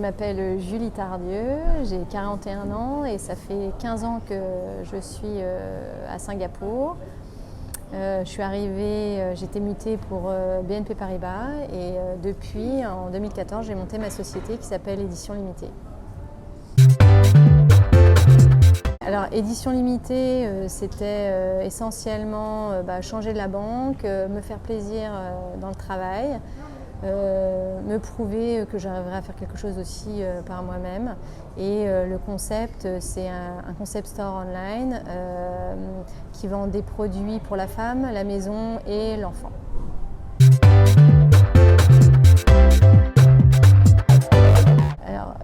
m'appelle Julie Tardieu, j'ai 41 ans et ça fait 15 ans que je suis à Singapour. Je suis arrivée, j'ai été mutée pour BNP Paribas et depuis, en 2014, j'ai monté ma société qui s'appelle Éditions Limitée. Alors, Éditions Limitée, c'était essentiellement changer de la banque, me faire plaisir dans le travail, me prouver que j'arriverais à faire quelque chose aussi par moi-même. Et le concept, c'est un concept store online qui vend des produits pour la femme, la maison et l'enfant. Alors,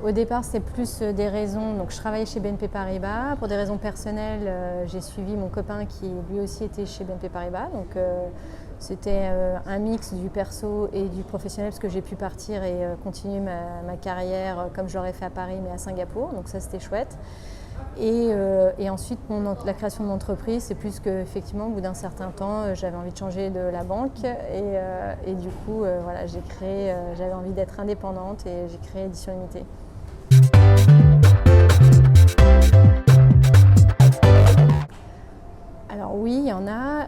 au départ, c'est plus des raisons. Donc, je travaillais chez BNP Paribas. Pour des raisons personnelles, j'ai suivi mon copain qui lui aussi était chez BNP Paribas. Donc, c'était un mix du perso et du professionnel parce que j'ai pu partir et continuer ma carrière comme je l'aurais fait à Paris mais à Singapour. Donc, ça, c'était chouette. Et ensuite, la création de mon entreprise, c'est plus qu'effectivement, au bout d'un certain temps, j'avais envie de changer de la banque et du coup, voilà, j'avais envie d'être indépendante et j'ai créé Éditions Limitée. Alors oui, il y en a.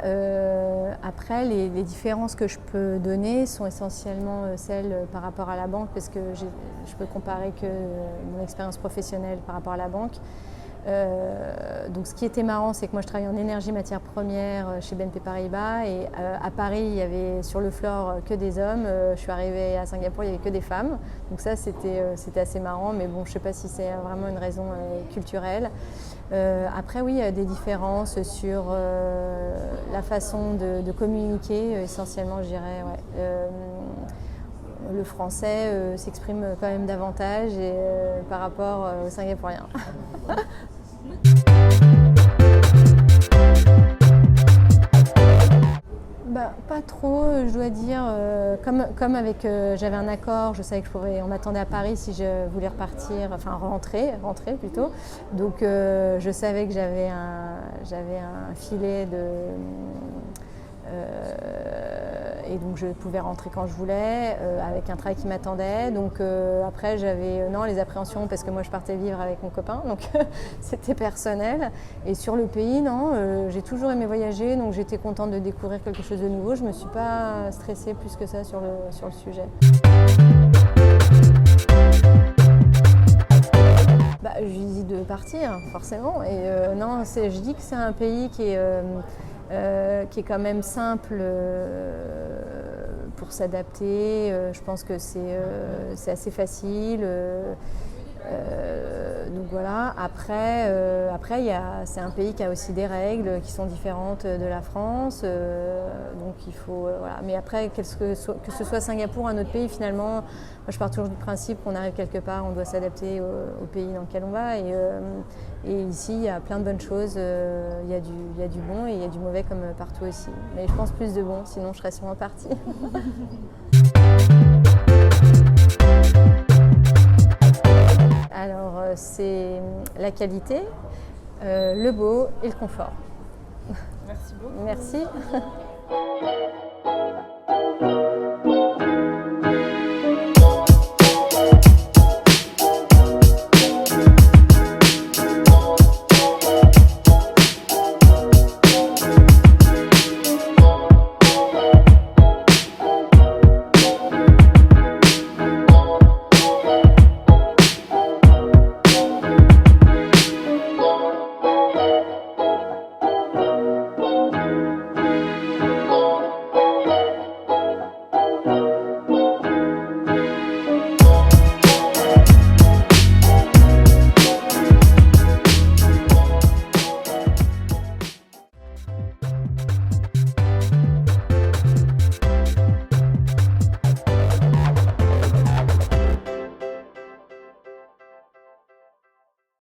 Après, les différences que je peux donner sont essentiellement celles par rapport à la banque parce que je peux comparer que mon expérience professionnelle par rapport à la banque. Donc ce qui était marrant, c'est que moi je travaillais en énergie matières premières chez BNP Paribas et à Paris il y avait sur le floor que des hommes, je suis arrivée à Singapour il n'y avait que des femmes, donc ça c'était assez marrant, mais bon je ne sais pas si c'est vraiment une raison culturelle. Après oui, il y a des différences sur la façon de communiquer essentiellement je dirais. Ouais. Le français s'exprime quand même davantage par rapport aux Singapouriens. Pas trop, je dois dire. Comme avec, j'avais un accord, je savais que on m'attendait à Paris si je voulais repartir, enfin rentrer plutôt. Donc je savais que j'avais un filet et donc je pouvais rentrer quand je voulais avec un travail qui m'attendait. Donc après j'avais les appréhensions parce que moi je partais vivre avec mon copain, donc c'était personnel. Et sur le pays, non, j'ai toujours aimé voyager, donc j'étais contente de découvrir quelque chose de nouveau. Je ne me suis pas stressée plus que ça sur le sujet. Je lui dis de partir, forcément. Et non, je dis que c'est un pays qui est quand même simple pour s'adapter. Je pense que c'est assez facile. Donc voilà. Après c'est un pays qui a aussi des règles qui sont différentes de la France. Donc il faut voilà. Mais après, que ce soit Singapour ou un autre pays, finalement, moi, je pars toujours du principe qu'on arrive quelque part, on doit s'adapter au pays dans lequel on va. Et ici, il y a plein de bonnes choses. Il y a du bon et il y a du mauvais comme partout aussi. Mais je pense plus de bon, sinon je serais sûrement partie. Alors, c'est la qualité, le beau et le confort. Merci beaucoup. Merci.